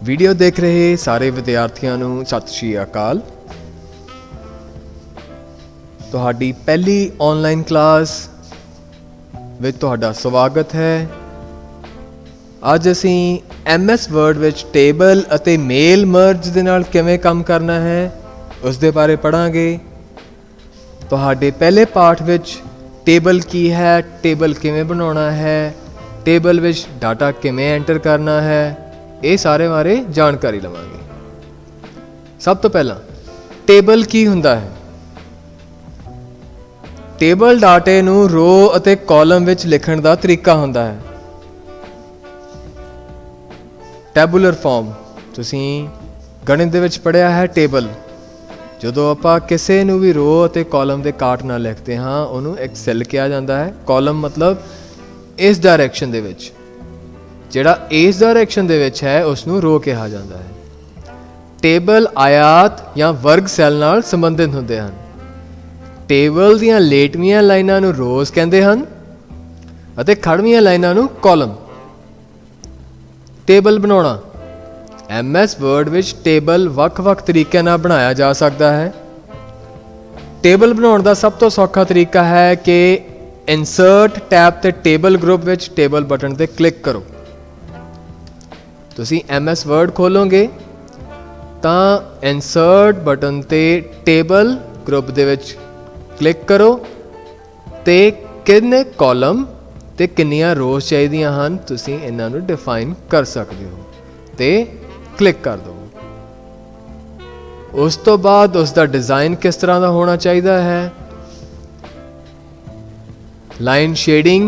Video देख रहे सारे विद्यार्थियों नूं सत श्री अकाल। तुहाडी पहली ऑनलाइन क्लास विच तुहाडा स्वागत है। अज असीं MS वर्ड विच टेबल अते मेल मर्ज दे नाल किवें काम करना है उस दे बारे पढ़ांगे। तुहाडे पहले पाठ विच टेबल की है, टेबल किवें बनाउणा है, टेबल विच डाटा किवें एंटर करना है, ये सारे बारे जानकारी लवांगे। सब तो पहला टेबल की हुंदा है। टेबल डाटे नूं रो अते कॉलम विच लिखण दा तरीका हुंदा है। टैबुलर फॉर्म तुसीं गणित दे विच पढ़िया है। टेबल जदों आपां किसी नूं भी रो अते कॉलम दे काट नाल लिखते हाँ उहनूं एक सैल कहा जाता है। कॉलम मतलब इस डायरैक्शन दे विच, जिहड़ा इस डायरैक्शन दे विच है उसनूं रो कहा जाता है। टेबल आयात या वर्ग सैल नाल संबंधित हुंदे हन। टेबल दीआं लेटवीआं लाइनां नूं रोज कहंदे हन अते खड़वीआं लाइनां नूं कॉलम। टेबल बनाउणा MS वर्ड विच टेबल वख-वख तरीकिਆਂ नाल बनाया जा सकता है। टेबल बनाउण दा सब तो सौखा तरीका है कि इंसर्ट टैब ते table group which table button ते क्लिक करो। तुसी MS वर्ड खोलोगे तो इंसर्ट बटन ते टेबल ग्रुप दे विच क्लिक करो ते किन्ने कॉलम ते किन्नियां रोज चाहिदियां हन तुसी इन्हां नूं डिफाइन कर सकते हो ते क्लिक कर दो। उस तो बाद उसका डिज़ाइन किस तरह का होना चाहिए है। लाइन शेडिंग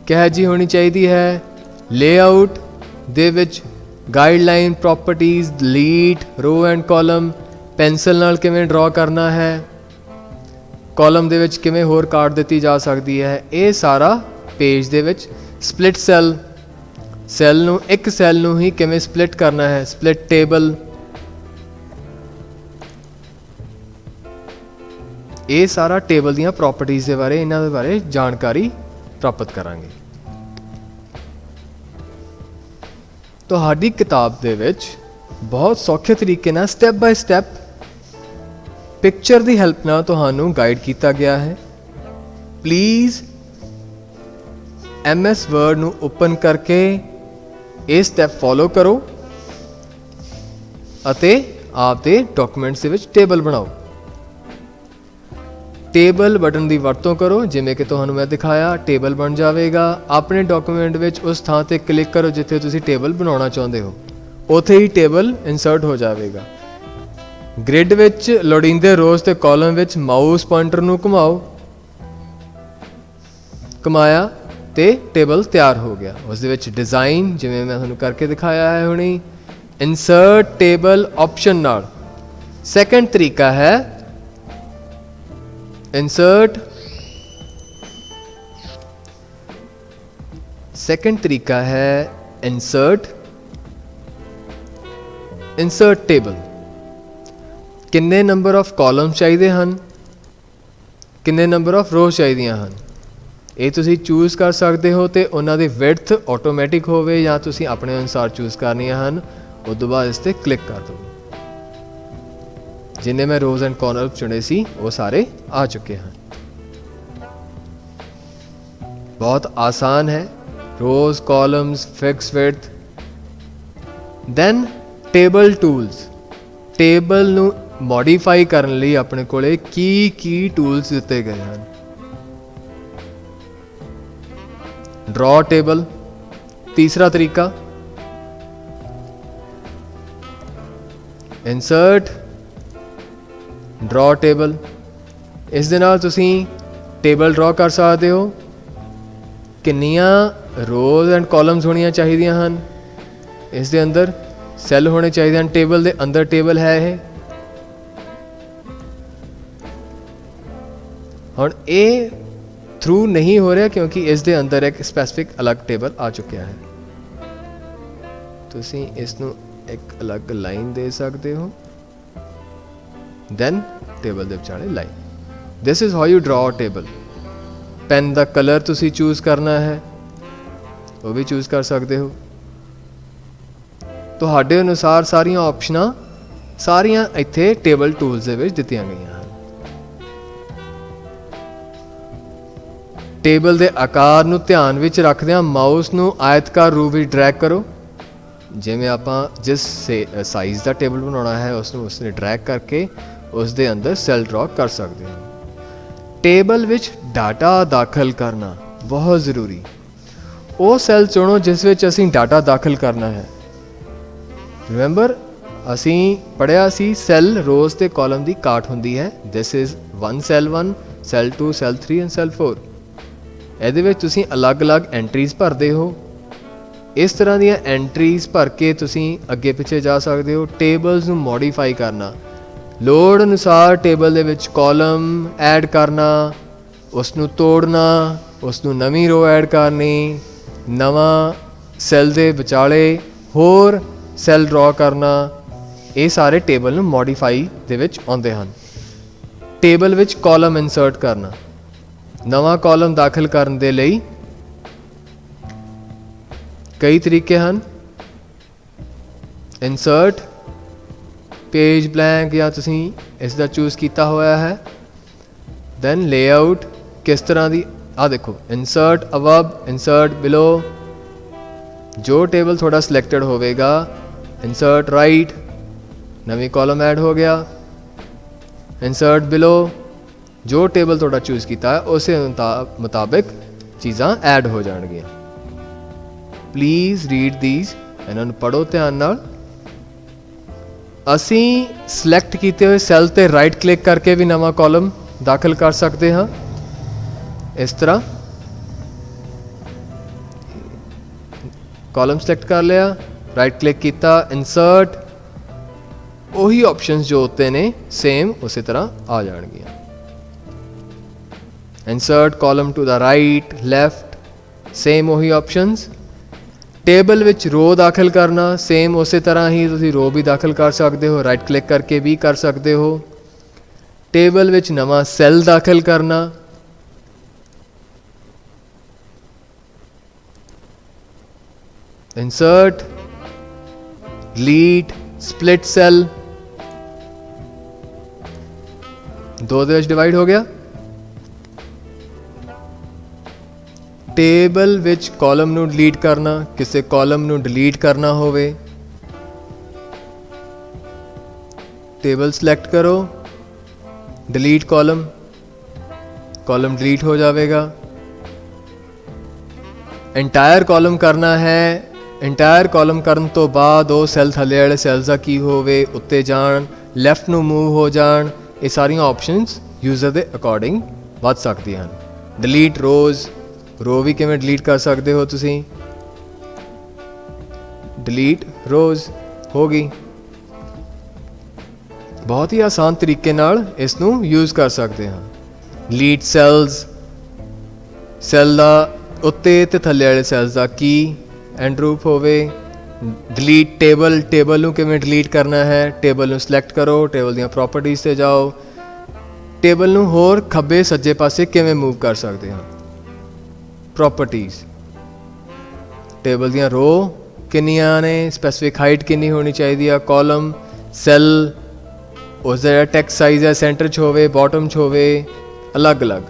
क्या जी होनी चाहिए है। लेआउट दे विच guideline properties delete row and column pencil नाल किवें ड्रॉ करना है, कॉलम दे विच किवें होर काट दी जा सकती है। ये सारा पेज दे विच स्प्लिट सैल नूं एक सैल नूं ही किवें स्प्लिट करना है, स्प्लिट टेबल, ये सारा टेबल दीआं प्रॉपर्टीज दे बारे इन्हां दे बारे जानकारी प्राप्त करांगे। तुहाडी किताब दे विच बहुत सौखे तरीके नाल स्टैप बाय स्टैप पिक्चर दी हेल्प नाल तुहानूं गाइड किया गया है। प्लीज़ MS वर्ड नूं ओपन करके ये स्टैप फॉलो करो अते आपदे डॉक्यूमेंट्स दे विच टेबल बनाओ। टेबल बटन की वरतों करो जिमें कि तुहानूं मैं दिखाया। टेबल बन जाएगा। अपने डॉक्यूमेंट विच उस थां ते क्लिक करो जिथे तुसी टेबल बनाउणा चाहुंदे हो, उत्थे ही टेबल इंसर्ट हो जाएगा। ग्रिड विच लोड़ींदे रोज ते कॉलम विच माउस पॉइंटर नूं घुमाओ, घुमाया ते टेबल तैयार हो गया। उस दे विच डिज़ाइन जिमें मैं तुहानूं करके दिखाया है हुणी। इंसर्ट टेबल ऑप्शन नाल सैकेंड तरीका है इंसर्ट। सेकंड तरीका है इंसर्ट टेबल। किन्ने नंबर ऑफ कॉलम चाहिए हन, किन्ने नंबर ऑफ रोज चाहिए हन, ये तुसी चूज कर सकते हो। तो उन्हां दी विड्थ ऑटोमैटिक होवे या तुसी अपने अनुसार चूज करनियां हन। उस तो बाद इस ते क्लिक कर दो। जिन्हें मैं रोज एंड कॉलम चुने सी वो सारे आ चुके हैं। बहुत आसान है। Rows columns fix width. Then table tools. Table नूं मॉडिफाई करने लई अपने कोले की टूल्स दिते गए हैं। ड्रॉ टेबल तीसरा तरीका। Insert draw table. इस दे नाल तुसीं टेबल ड्रॉ कर सकते हो। किन्नियां रोज एंड कॉलम्स होनियां चाहिदियां हन, इस दे अंदर सैल होने चाहिए हैं। टेबल दे अंदर टेबल है ये। हुण ये थ्रू नहीं हो रहा क्योंकि इस दे अंदर एक स्पैसिफिक अलग टेबल आ चुका है। तुसीं इसनूं एक अलग लाइन दे सकते हो। दैन टेबल दे विचाले line. This is how you draw table. Pen का कलर तुसी चूज करना है, वो भी चूज कर सकते हो। ਤੁਹਾਡੇ ਅਨੁਸਾਰ ਸਾਰੀਆਂ ਆਪਸ਼ਨਾਂ ਸਾਰੀਆਂ ਇੱਥੇ ਟੇਬਲ ਟੂਲਸ ਦੇ ਵਿੱਚ ਦਿੱਤੀਆਂ ਗਈਆਂ ਹਨ। ਟੇਬਲ ਦੇ ਆਕਾਰ ਨੂੰ ਧਿਆਨ ਵਿੱਚ ਰੱਖਦਿਆਂ ਮਾਊਸ ਨੂੰ ਆਇਤਕਾਰ ਰੂਪ ਵਿੱਚ ਡਰੈਗ ਕਰੋ। ਜਿਵੇਂ ਆਪਾਂ ਜਿਸ ਸਾਈਜ਼ ਦਾ ਟੇਬਲ ਬਣਾਉਣਾ ਹੈ ਉਸ ਨੂੰ ਉਸਨੇ ਡਰੈਗ ਕਰਕੇ ਉਸ ਦੇ ਅੰਦਰ ਸੈੱਲ ਡਰਾ ਕਰ ਸਕਦੇ ਹਾਂ। ਟੇਬਲ ਵਿੱਚ ਡਾਟਾ ਦਾਖਲ ਕਰਨਾ ਬਹੁਤ ਜ਼ਰੂਰੀ। ਉਹ ਸੈੱਲ ਚੁਣੋ ਜਿਸ ਵਿੱਚ ਅਸੀਂ ਡਾਟਾ ਦਾਖਲ ਕਰਨਾ ਹੈ। ਰਿਮੈਂਬਰ ਅਸੀਂ ਪੜ੍ਹਿਆ ਸੀ ਸੈੱਲ ਰੋਜ਼ ਤੇ ਕਾਲਮ ਦੀ ਕਾਟ ਹੁੰਦੀ ਹੈ। This is 1 cell 1 cell 2 cell 3 and cell 4। ਇਹਦੇ ਵਿੱਚ ਤੁਸੀਂ ਅਲੱਗ-ਅਲੱਗ ਐਂਟਰੀਜ਼ ਭਰਦੇ ਹੋ। ਇਸ ਤਰ੍ਹਾਂ ਦੀਆਂ ਐਂਟਰੀਜ਼ ਭਰ ਕੇ ਤੁਸੀਂ ਅੱਗੇ ਪਿੱਛੇ ਜਾ ਸਕਦੇ ਹੋ। ਟੇਬਲਸ ਨੂੰ ਮੋਡੀਫਾਈ ਕਰਨਾ, ਲੋੜ ਅਨੁਸਾਰ ਟੇਬਲ ਦੇ ਵਿੱਚ ਕਾਲਮ ਐਡ ਕਰਨਾ, ਉਸ ਨੂੰ ਤੋੜਨਾ, ਉਸ ਨੂੰ ਨਵੀਂ ਰੋ ਐਡ ਕਰਨੀ, ਨਵਾਂ ਸੈੱਲ ਦੇ ਵਿਚਾਲੇ ਹੋਰ ਸੈੱਲ ਡਰਾ ਕਰਨਾ, ਇਹ ਸਾਰੇ ਟੇਬਲ ਨੂੰ ਮੋਡੀਫਾਈ ਦੇ ਵਿੱਚ ਆਉਂਦੇ ਹਨ। ਟੇਬਲ ਵਿੱਚ ਕਾਲਮ ਇਨਸਰਟ ਕਰਨਾ, ਨਵਾਂ ਕਾਲਮ ਦਾਖਲ ਕਰਨ ਦੇ ਲਈ ਕਈ ਤਰੀਕੇ ਹਨ। ਇਨਸਰਟ, ਪੇਜ ਬਲੈਂਕ ਜਾਂ ਤੁਸੀਂ ਇਸ ਦਾ ਚੂਜ਼ ਕੀਤਾ ਹੋਇਆ ਹੈ। ਦੈਨ ਲੇਆਊਟ ਕਿਸ ਤਰ੍ਹਾਂ ਦੀ, ਆ ਦੇਖੋ ਇਨਸਰਟ ਅਬਵ, ਇਨਸਰਟ ਬਿਲੋ। ਜੋ ਟੇਬਲ ਤੁਹਾਡਾ ਸਿਲੈਕਟਡ ਹੋਵੇਗਾ, ਇਨਸਰਟ ਰਾਈਟ, ਨਵੀਂ ਕਾਲਮ ਐਡ ਹੋ ਗਿਆ। ਇਨਸਰਟ ਬਿਲੋ, ਜੋ ਟੇਬਲ ਤੁਹਾਡਾ ਚੂਜ਼ ਕੀਤਾ ਹੈ ਉਸੇ ਮੁਤਾਬਿਕ ਚੀਜ਼ਾਂ ਐਡ ਹੋ ਜਾਣਗੀਆਂ। ਪਲੀਜ਼ ਰੀਡ ਦੀਜ਼, ਇਹਨਾਂ ਨੂੰ ਪੜ੍ਹੋ ਧਿਆਨ ਨਾਲ। ਅਸੀਂ ਸਿਲੈਕਟ ਕੀਤੇ ਹੋਏ ਸੈੱਲ ਤੇ ਰਾਈਟ ਕਲਿੱਕ ਕਰਕੇ ਵੀ ਨਵਾਂ ਕਾਲਮ ਦਾਖਲ ਕਰ ਸਕਦੇ ਹਾਂ। ਇਸ ਤਰ੍ਹਾਂ ਕਾਲਮ ਸਿਲੈਕਟ ਕਰ ਲਿਆ, ਰਾਈਟ ਕਲਿੱਕ ਕੀਤਾ, ਇਨਸਰਟ, ਉਹੀ ਆਪਸ਼ਨਸ ਜੋ ਉੱਤੇ ਨੇ ਸੇਮ ਉਸੇ ਤਰ੍ਹਾਂ ਆ ਜਾਣਗੀਆਂ। Insert column to the right, left, same ਉਹੀ ਆਪਸ਼ਨਸ। ਟੇਬਲ ਵਿੱਚ ਰੋ ਦਾਖਲ ਕਰਨਾ, ਸੇਮ ਉਸੇ ਤਰ੍ਹਾਂ ਹੀ ਤੁਸੀਂ ਰੋ ਵੀ ਦਾਖਲ ਕਰ ਸਕਦੇ ਹੋ, ਰਾਈਟ ਕਲਿੱਕ ਕਰਕੇ ਵੀ ਕਰ ਸਕਦੇ ਹੋ। ਟੇਬਲ ਵਿੱਚ ਨਵਾਂ ਸੈੱਲ ਦਾਖਲ ਕਰਨਾ, ਇਨਸਰਟ, ਡਿਲੀਟ, ਸਪਲਿਟ ਸੈੱਲ, ਦੋ ਦੇ ਵਿੱਚ ਡਿਵਾਈਡ ਹੋ ਗਿਆ। ਟੇਬਲ ਵਿੱਚ ਕਾਲਮ ਨੂੰ ਡਿਲੀਟ ਕਰਨਾ, ਕਿਸੇ ਕਾਲਮ ਨੂੰ ਡਿਲੀਟ ਕਰਨਾ ਹੋਵੇ, ਟੇਬਲ ਸਿਲੈਕਟ ਕਰੋ, ਡਿਲੀਟ ਕਾਲਮ, ਕਾਲਮ ਡਿਲੀਟ ਹੋ ਜਾਵੇਗਾ। ਇੰਟਾਇਰ ਕਾਲਮ ਕਰਨਾ ਹੈ, ਇੰਟਾਇਰ ਕਾਲਮ ਕਰਨ ਤੋਂ ਬਾਅਦ ਉਹ ਸੈੱਲ ਥੱਲੇ ਵਾਲੇ ਸੈੱਲਸ ਦਾ ਕੀ ਹੋਵੇ, ਉੱਤੇ ਜਾਣ, ਲੈਫਟ ਨੂੰ ਮੂਵ ਹੋ ਜਾਣ, ਇਹ ਸਾਰੀਆਂ ਆਪਸ਼ਨਸ ਯੂਜ਼ਰ ਦੇ ਅਕੋਰਡਿੰਗ ਵੱਧ ਸਕਦੀਆਂ ਹਨ। ਡਿਲੀਟ ਰੋਜ਼, ਰੋ ਵੀ ਕਿਵੇਂ ਡਿਲੀਟ ਕਰ ਸਕਦੇ ਹੋ ਤੁਸੀਂ, ਡਿਲੀਟ ਰੋਜ਼ ਹੋ ਗਈ। ਬਹੁਤ ਹੀ ਆਸਾਨ ਤਰੀਕੇ ਨਾਲ ਇਸ ਨੂੰ ਯੂਜ਼ ਕਰ ਸਕਦੇ ਹਾਂ। ਡਿਲੀਟ ਸੈੱਲਸ, ਸੈੱਲ ਦਾ ਉੱਤੇ ਤੇ ਥੱਲੇ ਵਾਲੇ ਸੈੱਲਸ ਦਾ ਕੀ ਐਂਡ ਰੂਪ ਹੋਵੇ। ਡਿਲੀਟ ਟੇਬਲ, ਟੇਬਲ ਨੂੰ ਕਿਵੇਂ ਡਿਲੀਟ ਕਰਨਾ ਹੈ, ਟੇਬਲ ਨੂੰ ਸਿਲੈਕਟ ਕਰੋ, ਟੇਬਲ ਦੀਆਂ ਪ੍ਰੋਪਰਟੀਜ਼ 'ਤੇ ਜਾਓ, ਟੇਬਲ ਨੂੰ ਹੋਰ ਖੱਬੇ ਸੱਜੇ ਪਾਸੇ ਕਿਵੇਂ ਮੂਵ ਕਰ ਸਕਦੇ ਹਾਂ। ਪ੍ਰੋਪਰਟੀਜ਼, ਟੇਬਲ ਦੀਆਂ ਰੋ ਕਿੰਨੀਆਂ ਨੇ, ਸਪੈਸੀਫਿਕ ਹਾਈਟ ਕਿੰਨੀ ਹੋਣੀ ਚਾਹੀਦੀ ਆ, ਕਾਲਮ, ਸੈੱਲ, ਉਸ ਦਾ ਜਿਹੜਾ ਟੈਕਸਟ ਸਾਈਜ਼ ਹੈ ਸੈਂਟਰ 'ਚ ਹੋਵੇ, ਬਾਟਮ 'ਚ ਹੋਵੇ, ਅਲੱਗ-ਅਲੱਗ।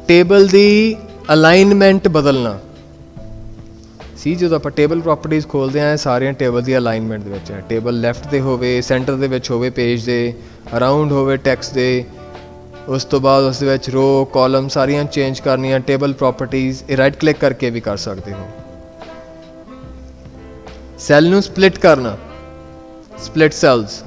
ਟੇਬਲ ਦੀ ਅਲਾਈਨਮੈਂਟ ਬਦਲਣਾ ਸੀ। ਜਦੋਂ ਆਪਾਂ ਟੇਬਲ ਪ੍ਰੋਪਰਟੀਜ਼ ਖੋਲ੍ਹਦੇ ਹਾਂ ਸਾਰੀਆਂ ਟੇਬਲ ਦੀ ਅਲਾਈਨਮੈਂਟ ਦੇ ਵਿੱਚ ਹੈ। ਟੇਬਲ ਲੈਫਟ 'ਤੇ ਹੋਵੇ, ਸੈਂਟਰ ਦੇ ਵਿੱਚ ਹੋਵੇ, ਪੇਜ ਦੇ ਅਰਾਊਂਡ ਹੋਵੇ, ਟੈਕਸਟ ਦੇ, ਉਸ ਤੋਂ ਬਾਅਦ ਉਸ ਦੇ ਵਿੱਚ ਰੋ, ਕਾਲਮ ਸਾਰੀਆਂ ਚੇਂਜ ਕਰਨੀਆਂ। ਟੇਬਲ ਪ੍ਰੋਪਰਟੀਜ਼ ਇਹ ਰਾਈਟ ਕਲਿੱਕ ਕਰਕੇ ਵੀ ਕਰ ਸਕਦੇ ਹੋ। ਸੈੱਲ ਨੂੰ ਸਪਲਿਟ ਕਰਨਾ, ਸਪਲਿਟ ਸੈੱਲਸ,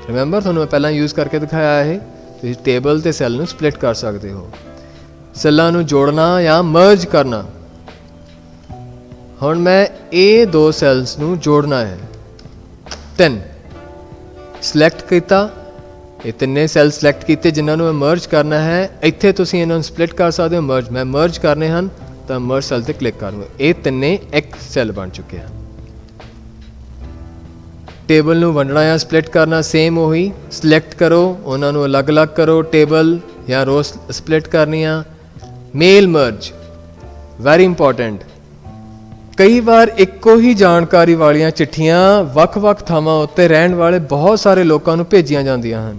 ਰਿਮੈਂਬਰ ਤੁਹਾਨੂੰ ਮੈਂ ਪਹਿਲਾਂ ਯੂਜ਼ ਕਰਕੇ ਦਿਖਾਇਆ ਇਹ। ਤੁਸੀਂ ਟੇਬਲ ਤੇ ਸੈੱਲ ਨੂੰ ਸਪਲਿਟ ਕਰ ਸਕਦੇ ਹੋ। ਸੈੱਲਾਂ ਨੂੰ ਜੋੜਨਾ ਜਾਂ ਮਰਜ ਕਰਨਾ, ਹੁਣ ਮੈਂ ਇਹ ਦੋ ਸੈੱਲਸ ਨੂੰ ਜੋੜਨਾ ਹੈ। 3 ਸਿਲੈਕਟ ਕੀਤਾ, ਇਹ ਤਿੰਨੇ ਸੈੱਲ ਸਿਲੈਕਟ ਕੀਤੇ ਜਿਨ੍ਹਾਂ ਨੂੰ ਮੈਂ ਮਰਜ ਕਰਨਾ ਹੈ। ਇੱਥੇ ਤੁਸੀਂ ਇਹਨਾਂ ਨੂੰ ਸਪਲਿਟ ਕਰ ਸਕਦੇ ਹੋ। ਮਰਜ, ਮੈਂ ਮਰਜ ਕਰਨੇ ਹਨ ਤਾਂ ਮਰਜ ਸੈੱਲ 'ਤੇ ਕਲਿੱਕ ਕਰੂੰਗਾ। ਇਹ ਤਿੰਨੇ ਇੱਕ ਸੈੱਲ ਬਣ ਚੁੱਕੇ ਹਨ। ਟੇਬਲ ਨੂੰ ਵੰਡਣਾ ਜਾਂ ਸਪਲਿਟ ਕਰਨਾ, ਸੇਮ ਉਹੀ, ਸਿਲੈਕਟ ਕਰੋ, ਉਹਨਾਂ ਨੂੰ ਅਲੱਗ-ਅਲੱਗ ਕਰੋ, ਟੇਬਲ ਜਾਂ ਰੋ ਸਪਲਿਟ ਕਰਨੀਆਂ। ਮੇਲ ਮਰਜ, ਵੈਰੀ ਇੰਪੋਰਟੈਂਟ। ਕਈ ਵਾਰ ਇੱਕੋ ਹੀ ਜਾਣਕਾਰੀ ਵਾਲੀਆਂ ਚਿੱਠੀਆਂ ਵੱਖ-ਵੱਖ ਥਾਵਾਂ ਉੱਤੇ ਰਹਿਣ ਵਾਲੇ ਬਹੁਤ ਸਾਰੇ ਲੋਕਾਂ ਨੂੰ ਭੇਜੀਆਂ ਜਾਂਦੀਆਂ ਹਨ।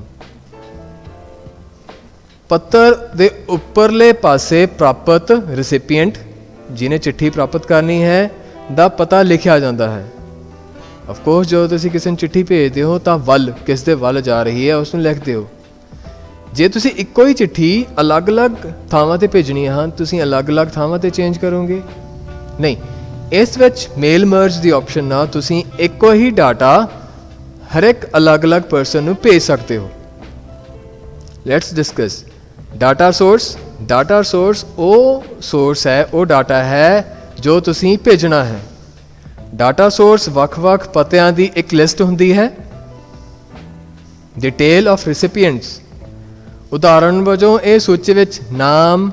ਪੱਤਰ ਦੇ ਉੱਪਰਲੇ ਪਾਸੇ ਪ੍ਰਾਪਤ ਰਿਸਿਪੀਐਂਟ, ਜਿਹਨੇ ਚਿੱਠੀ ਪ੍ਰਾਪਤ ਕਰਨੀ ਹੈ, ਦਾ ਪਤਾ ਲਿਖਿਆ ਜਾਂਦਾ ਹੈ। ਆਫ ਕੋਰਸ ਜਦੋਂ ਤੁਸੀਂ ਕਿਸੇ ਨੂੰ ਚਿੱਠੀ ਭੇਜਦੇ ਹੋ ਤਾਂ ਵੱਲ, ਕਿਸ ਦੇ ਵੱਲ ਜਾ ਰਹੀ ਹੈ, ਉਸ ਨੂੰ ਲਿਖਦੇ ਹੋ। ਜੇ ਤੁਸੀਂ ਇੱਕੋ ਹੀ ਚਿੱਠੀ ਅਲੱਗ-ਅਲੱਗ ਥਾਵਾਂ ਤੇ ਭੇਜਣੀ ਹਨ, ਤੁਸੀਂ ਅਲੱਗ-ਅਲੱਗ ਥਾਵਾਂ ਤੇ ਚੇਂਜ ਕਰੋਗੇ? ਨਹੀਂ, ਇਸ ਵਿੱਚ ਮੇਲ ਮਰਜ ਦੀ ਆਪਸ਼ਨ ਨਾਲ ਤੁਸੀਂ ਇੱਕੋ ਹੀ ਡਾਟਾ ਹਰ ਇੱਕ ਅਲੱਗ-ਅਲੱਗ ਪਰਸਨ ਨੂੰ ਭੇਜ ਸਕਦੇ ਹੋ। Let's discuss data source. Data source ਉਹ ਸੋਰਸ ਹੈ, ਉਹ ਡਾਟਾ ਹੈ ਜੋ ਤੁਸੀਂ ਭੇਜਣਾ ਹੈ। ਡਾਟਾ ਸੋਰਸ ਵੱਖ-ਵੱਖ ਪਤਿਆਂ ਦੀ ਇੱਕ ਲਿਸਟ ਹੁੰਦੀ ਹੈ। ਡਿਟੇਲ ਆਫ ਰਿਸਿਪੀਐਂਟਸ, ਉਦਾਹਰਨ ਵਜੋਂ ਇਹ ਸੂਚੀ ਵਿੱਚ ਨਾਮ,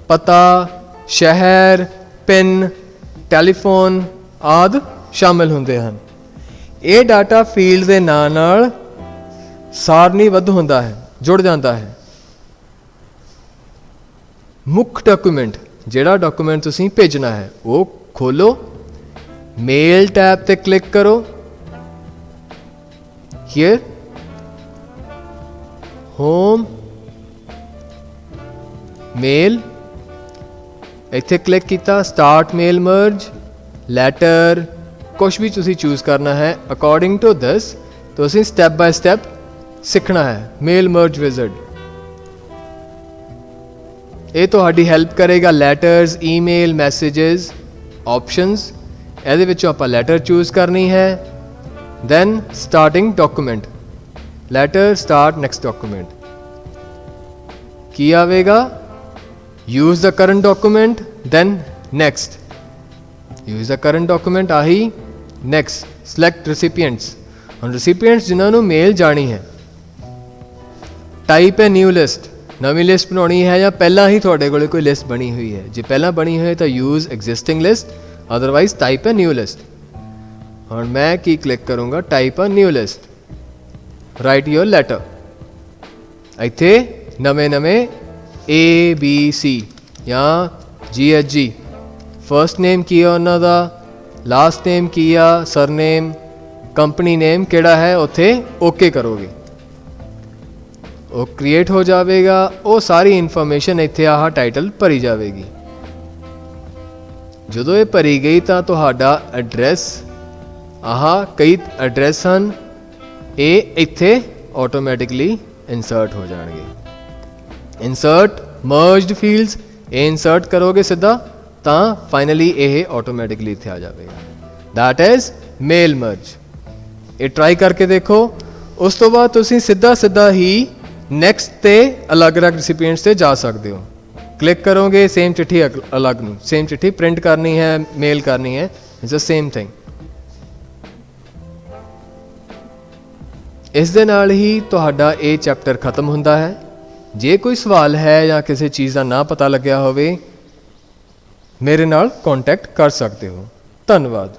ਪਤਾ, ਸ਼ਹਿਰ, ਪਿੰਨ, ਟੈਲੀਫੋਨ ਆਦਿ ਸ਼ਾਮਿਲ ਹੁੰਦੇ ਹਨ। ਇਹ ਡਾਟਾ ਫੀਲਡ ਦੇ ਨਾਲ ਸਾਰਣੀਬੱਧ ਹੁੰਦਾ ਹੈ, ਜੁੜ ਜਾਂਦਾ ਹੈ। ਮੁੱਖ ਡਾਕੂਮੈਂਟ, ਜਿਹੜਾ ਡਾਕੂਮੈਂਟ ਤੁਸੀਂ ਭੇਜਣਾ ਹੈ, ਉਹ ਖੋਲੋ, ਮੇਲ ਟੈਬ ਤੇ ਕਲਿੱਕ ਕਰੋ। here home ਮੇਲ, ਇੱਥੇ ਕਲਿੱਕ ਕੀਤਾ, ਸਟਾਰਟ ਮੇਲ ਮਰਜ, ਲੈਟਰ, ਕੁਛ ਵੀ ਤੁਸੀਂ ਚੂਜ਼ ਕਰਨਾ ਹੈ। ਅਕੋਰਡਿੰਗ ਟੂ ਦਿਸ ਤੁਸੀਂ ਸਟੈਪ ਬਾय ਸਟੈਪ ਸਿੱਖਣਾ ਹੈ ਮੇਲ ਮਰਜ ਵਿਜ਼ਰਡ। ਇਹ ਤੁਹਾਡੀ ਹੈਲਪ ਕਰੇਗਾ ਲੈਟਰਸ, ਈਮੇਲ, ਮੈਸੇजेस, ਆਪਸ਼ਨਸ। ਇਹਦੇ ਵਿੱਚੋਂ ਆਪਾਂ ਲੈਟਰ ਚੂਜ਼ ਕਰਨੀ ਹੈ। Then starting document, letter start next document. ਕੀ ਆਵੇਗਾ? use the current document, then next, use the current document, ਆਹੀ next, select recipients। ਹੁਣ recipients ਜਿਨ੍ਹਾਂ ਨੂੰ ਮੇਲ ਜਾਣੀ ਹੈ। type a new list, ਨਵੀਂ ਲਿਸਟ ਬਣਾਉਣੀ ਹੈ ਜਾਂ ਪਹਿਲਾਂ ਹੀ ਤੁਹਾਡੇ ਕੋਲ ਕੋਈ ਲਿਸਟ ਬਣੀ ਹੋਈ ਹੈ। ਜੇ ਪਹਿਲਾਂ ਬਣੀ ਹੋਈ ਤਾਂ use existing list, otherwise type a new list। ਹੁਣ ਮੈਂ ਕੀ ਕਲਿੱਕ ਕਰੂੰਗਾ? type a new list, write your letter। ਇੱਥੇ ਨਵੇਂ ABC ਜਾਂ GHG, ਫਸਟ ਨੇਮ ਕੀ ਆ ਉਹਨਾਂ ਦਾ, ਲਾਸਟ ਨੇਮ ਕੀ ਆ, ਸਰਨੇਮ, ਕੰਪਨੀ ਨੇਮ ਕਿਹੜਾ ਹੈ, ਉੱਥੇ ਓਕੇ ਕਰੋਗੇ, ਉਹ ਕ੍ਰੀਏਟ ਹੋ ਜਾਵੇਗਾ। ਉਹ ਸਾਰੀ ਇਨਫੋਰਮੇਸ਼ਨ ਇੱਥੇ ਆਹ ਟਾਈਟਲ ਭਰੀ ਜਾਵੇਗੀ। ਜਦੋਂ ਇਹ ਭਰੀ ਗਈ ਤਾਂ ਤੁਹਾਡਾ ਐਡਰੈਸ, ਆਹ ਕਈ ਐਡਰੈਸ ਹਨ, ਇਹ ਇੱਥੇ ਆਟੋਮੈਟਿਕਲੀ ਇਨਸਰਟ ਹੋ ਜਾਣਗੇ। ਇੰਸਰਟ ਮਰਜਡ ਫੀਲਡਸ, ਇਹ ਇੰਸਰਟ ਕਰੋਗੇ ਸਿੱਧਾ ਤਾਂ ਫਾਈਨਲੀ ਇਹ ਆਟੋਮੈਟਿਕਲੀ ਇੱਥੇ ਆ ਜਾਵੇਗਾ। That is mail merge. ਇਹ ਟਰਾਈ ਕਰਕੇ ਦੇਖੋ। ਉਸ ਤੋਂ ਬਾਅਦ ਤੁਸੀਂ ਸਿੱਧਾ ਹੀ ਨੈਕਸਟ ਤੇ ਅਲੱਗ-ਅਲੱਗ ਰਿਸਿਪੀਐਂਟਸ ਤੇ ਜਾ ਸਕਦੇ ਹੋ। ਕਲਿੱਕ ਕਰੋਗੇ, ਸੇਮ ਚਿੱਠੀ ਅਲੱਗ ਨੂੰ, ਸੇਮ ਚਿੱਠੀ ਪ੍ਰਿੰਟ ਕਰਨੀ ਹੈ, ਮੇਲ ਕਰਨੀ ਹੈ, ਇਟਸ ਦ ਸੇਮ ਥਿੰਗ। ਇਸ ਦੇ ਨਾਲ ਹੀ ਤੁਹਾਡਾ ਇਹ ਚੈਪਟਰ ਖਤਮ ਹੁੰਦਾ ਹੈ। ਜੇ ਕੋਈ ਸਵਾਲ ਹੈ ਜਾਂ ਕਿਸੇ ਚੀਜ਼ ਦਾ ਨਾ ਪਤਾ ਲੱਗਿਆ ਹੋਵੇ, ਮੇਰੇ ਨਾਲ ਕੰਟੈਕਟ ਕਰ ਸਕਦੇ ਹੋ। ਧੰਨਵਾਦ।